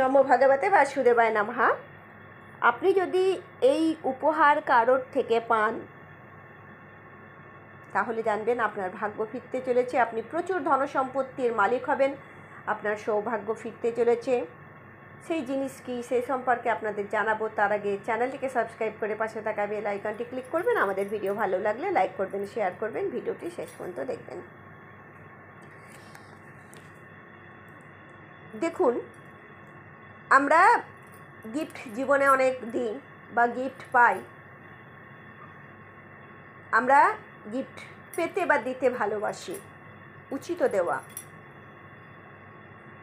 নমো ভগবতে বাসুদেবায় নমঃ। আপনি যদি এই উপহার কারোর থেকে পান তাহলে জানবেন আপনার ভাগ্য ফিরতে চলেছে, আপনি প্রচুর ধনসম্পত্তির মালিক হবেন, আপনার সৌভাগ্য ফিরতে চলেছে। সেই জিনিস কি সেই সম্পর্কে আপনাদের জানাবো। তার আগে চ্যানেলটিকে সাবস্ক্রাইব করে পাশে থাকা বেল আইকনটি ক্লিক করবেন। আমাদের ভিডিও ভালো লাগলে লাইক করবেন, শেয়ার করবেন, ভিডিওটি শেষ পর্যন্ত দেখবেন। দেখুন, আমরা গিফট জীবনে অনেক দিই বা গিফট পাই। আমরা গিফট পেতে বা দিতে ভালোবাসি, উচিত দেওয়া।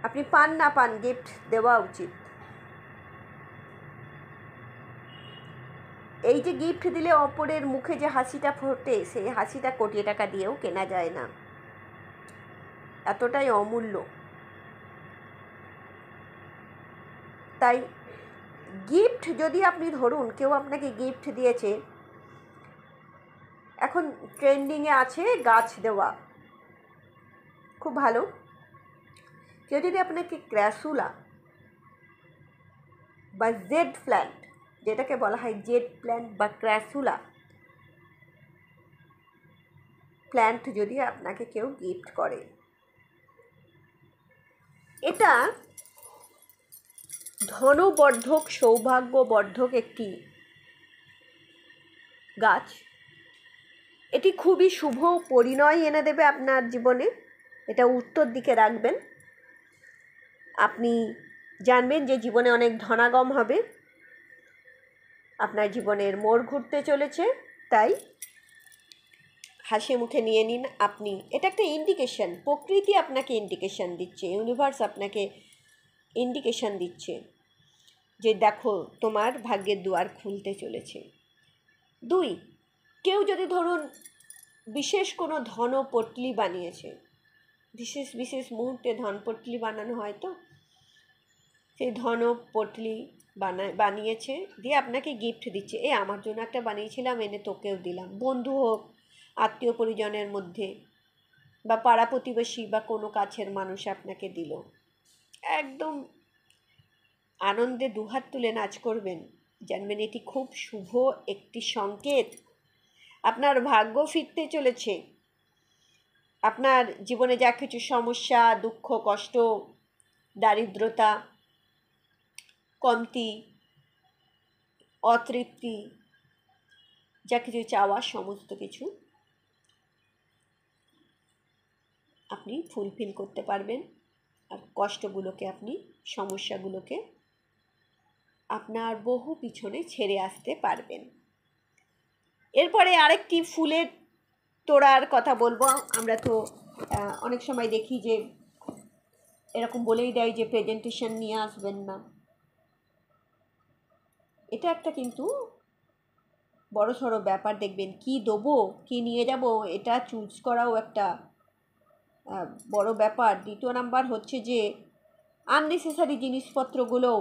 আপনি পান না পান, গিফট দেওয়া উচিত। এই যে গিফট দিলে অপরের মুখে যে হাসিটা ফোটে, সেই হাসিটা কোটি টাকা দিয়েও কেনা যায় না, এতটাই অমূল্য। তাই গিফট যদি আপনি ধরুন, কেউ আপনাকে গিফট দিয়েছে, এখন ট্রেন্ডিংয়ে আছে গাছ দেওয়া, খুব ভালো। কেউ যদি আপনাকে ক্র্যাসুলা বা জেড প্ল্যান্ট, যেটাকে বলা হয় জেড প্ল্যান্ট বা ক্র্যাসুলা প্ল্যান্ট যদি আপনাকে কেউ গিফট করে, এটা ধনবর্ধক সৌভাগ্যবর্ধক একটি গাছ। এটি খুবই শুভ পরিণয় এনে দেবে আপনার জীবনে। এটা উত্তর দিকে রাখবেন, আপনি জানবেন যে জীবনে অনেক ধনাগম হবে, আপনার জীবনের মোড় ঘুরতে চলেছে। তাই হাসি মুখে নিয়ে নিন আপনি। এটা একটা ইন্ডিকেশন, প্রকৃতি আপনাকে ইন্ডিকেশন দিচ্ছে, ইউনিভার্স আপনাকে ইন্ডিকেশন দিচ্ছে যে দেখো তোমার ভাগ্যের দুয়ার খুলতে চলেছে। 2, কেউ যদি ধরুন বিশেষ কোনো ধনপটলি বানিয়েছে, বিশেষ বিশেষ মুহূর্তে ধনপটলি বানানো হয়, তো সেই ধনপটলি বানিয়েছে দিয়ে আপনাকে গিফট দিচ্ছে, আমার জন্য একটা বানিয়েছিলাম, এনে তোকেও দিলাম। বন্ধু হোক, আত্মীয় পরিজনের মধ্যে বা পাড়া প্রতিবেশী বা কোনো কাছের মানুষ আপনাকে দিল, একদম আনন্দে দুহাত তুলে নাচ করবেন, জানবেন এটি খুব শুভ একটি সংকেত। আপনার ভাগ্য ফিরতে চলেছে। আপনার জীবনে যা কিছু সমস্যা, দুঃখ, কষ্ট, দারিদ্রতা, কমতি, অতৃপ্তি, যা কিছু চাওয়া, সমস্ত কিছু আপনি ফুলফিল করতে পারবেন। আর কষ্টগুলোকে আপনি, সমস্যাগুলোকে আপনার বহু পিছনে ছেড়ে আসতে পারবেন। এরপরে আরেকটি ফুলের তোড়ার কথা বলবো। আমরা তো অনেক সময় দেখি যে এরকম বলেই দেয় যে প্রেজেন্টেশন নিয়ে আসবেন না। এটা একটা কিন্তু বড় সড়ো ব্যাপার। দেখবেন কি দেবো, কি নিয়ে যাব, এটা চুজ করাও একটা বড় ব্যাপার। 2 নাম্বার হচ্ছে যে আননেসেসারি জিনিসপত্রগুলো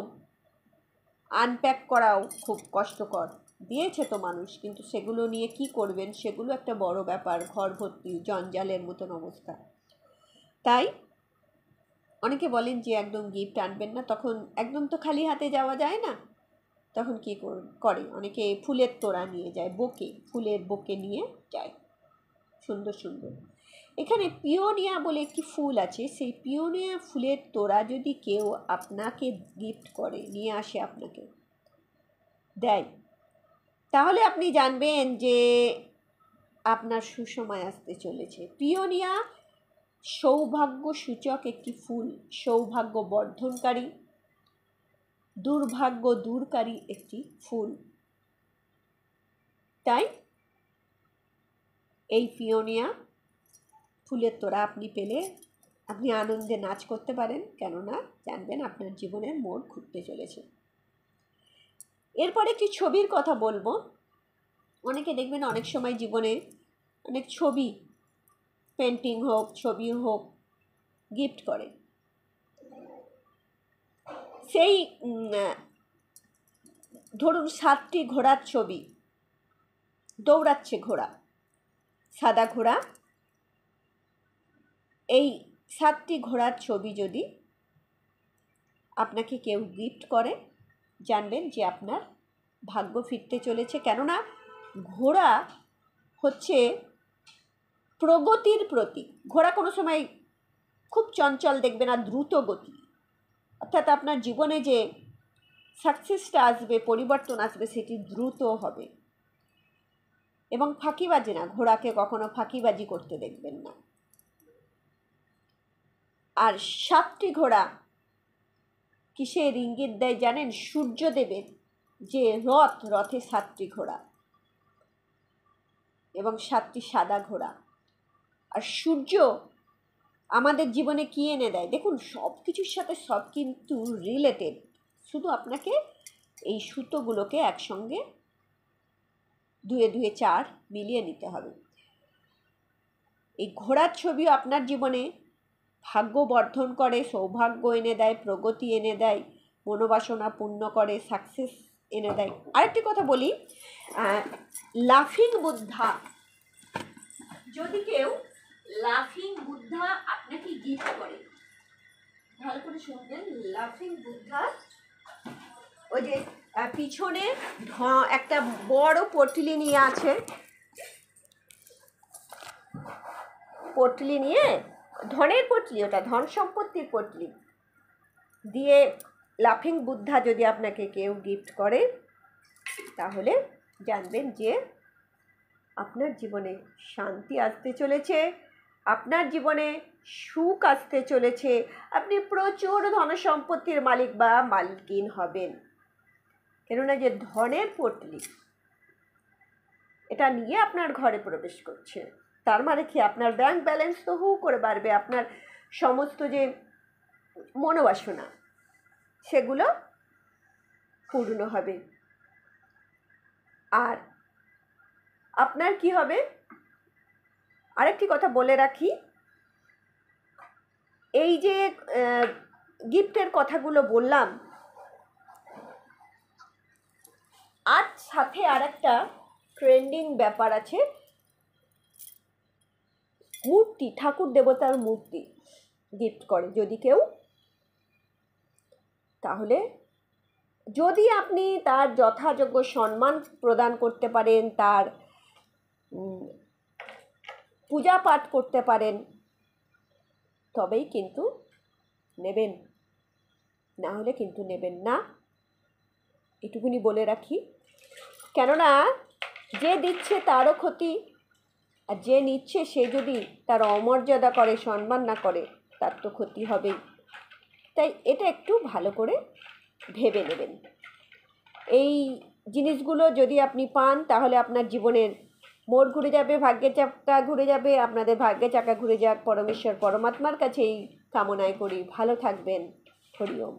আনপ্যাক করাও খুব কষ্টকর। দিয়েছে তো মানুষ, কিন্তু সেগুলো নিয়ে কি করবেন, সেগুলো একটা বড় ব্যাপার। ঘর ভর্তি জঞ্জালের মতন অবস্থা। তাই অনেকে বলেন যে একদম গিফট আনবেন না, তখন একদম তো খালি হাতে যাওয়া যায় না। তখন কি করে অনেকে ফুলের তোড়া নিয়ে যায়, বোকে, ফুলের বোকে নিয়ে যায়, সুন্দর সুন্দর। এখানে পিওনিয়া বলে একটি ফুল আছে, সেই পিওনিয়া ফুলের তোড়া যদি কেউ আপনাকে গিফট করে, নিয়ে আসে, আপনাকে দেয়, তাহলে আপনি জানবেন যে আপনার সুসময় আসতে চলেছে। পিওনিয়া সৌভাগ্য সূচক একটি ফুল, সৌভাগ্য বর্ধনকারী, দুর্ভাগ্য দূরকারী একটি ফুল। তাই এই পিওনিয়া ফুলের তোড়া আপনি পেলে আপনি আনন্দে নাচ করতে পারেন, কেননা জানবেন আপনার জীবনের মোড় ঘুরতে চলেছে। এরপরে একটি ছবির কথা বলবো। অনেকে দেখবেন অনেক সময় জীবনে অনেক ছবি, পেন্টিং হোক, ছবি হোক, গিফট করে। সেই ধরুন 7টি ঘোড়ার ছবি, দৌড়াচ্ছে ঘোড়া, সাদা ঘোড়া। এই 7টি ঘোড়ার ছবি যদি আপনাকে কেউ গিফট করে, জানবেন যে আপনার ভাগ্য ফিরতে চলেছে। কেননা ঘোড়া হচ্ছে প্রগতির প্রতীক। ঘোড়া কোনো সময় খুব চঞ্চল দেখবে না, দ্রুত গতি। অর্থাৎ আপনার জীবনে যে সাকসেসটা আসবে, পরিবর্তন আসবে, সেটি দ্রুত হবে। এবং ফাঁকিবাজি না, ঘোড়াকে কখনো ফাঁকিবাজি করতে দেখবেন না। আর 7টি ঘোড়া কিসের ইঙ্গিত দেয় জানেন? সূর্যদেবের যে রথে 7টি ঘোড়া এবং 7টি সাদা ঘোড়া। আর সূর্য আমাদের জীবনে কি এনে দেয় দেখুন, সব কিছুর সাথে সব কিন্তু রিলেটেড। শুধু আপনাকে এই সুতোগুলোকে একসঙ্গে 2 2 4 মিলিয়ে নিতে হবে। এই ঘোড়ার ছবিও আপনার জীবনে ভাগ্য বর্ধন করে, সৌভাগ্য এনে দেয়, প্রগতি এনে দেয়, মনোবাসনা পূর্ণ করে, সাকসেস এনে দেয়। আরেকটি কথা বলি, লাফিং বুদ্ধা, যদি কেউ লাফিং বুদ্ধা আপনাকে গিফট করে, ভালো করে শুনবেন। লাফিং বুদ্ধা ওই যে পিছনে একটা বড় পটলি নিয়ে আছে, পটলি নিয়ে, ধনের পটলি, ওটা ধন সম্পত্তির পটলি দিয়ে লাফিং বুদ্ধা যদি আপনাকে কেউ গিফট করে, তাহলে জানবেন যে আপনার জীবনে শান্তি আসতে চলেছে, আপনার জীবনে সুখ আসতে চলেছে, আপনি প্রচুর ধনসম্পত্তির মালিক বা মালকিন হবেন। কেননা যে ধনের পটলি এটা নিয়ে আপনার ঘরে প্রবেশ করছে, তার মানে কি আপনার ব্যাংক ব্যালেন্স তো হু করে বাড়বে, আপনার সমস্ত যে মনোবাসনা সেগুলো পূর্ণ হবে। আর আপনার কি হবে, আরেকটি কথা বলে রাখি, এই যে গিফটের কথাগুলো বললাম, আর সাথে আর একটা ট্রেন্ডিং ব্যাপার আছে, মূর্তি, ঠাকুর দেবতার মূর্তি গিফট করে যদি কেউ, তাহলে যদি আপনি তার যথাযোগ্য সম্মান প্রদান করতে পারেন, তার পূজা পাঠ করতে পারেন, তবেই কিন্তু নেবেন, না হলে কিন্তু নেবেন না, এটুকুনি বলে রাখি। কেননা যে দিচ্ছে তারও ক্ষতি, আর যে নিচ্ছে সে যদি তার অমর্যাদা করে, সম্মান না করে, তার তো ক্ষতি হবেই। তাই এটা একটু ভালো করে ভেবে নেবেন। এই জিনিসগুলো যদি আপনি পান, তাহলে আপনার জীবনের মোড় ঘুরে যাবে, ভাগ্যের চাকা ঘুরে যাবে। আপনাদের ভাগ্যের চাকা ঘুরে যাক, পরমেশ্বর পরমাত্মার কাছে এই কামনায় করি। ভালো থাকবেন। হরি ওম।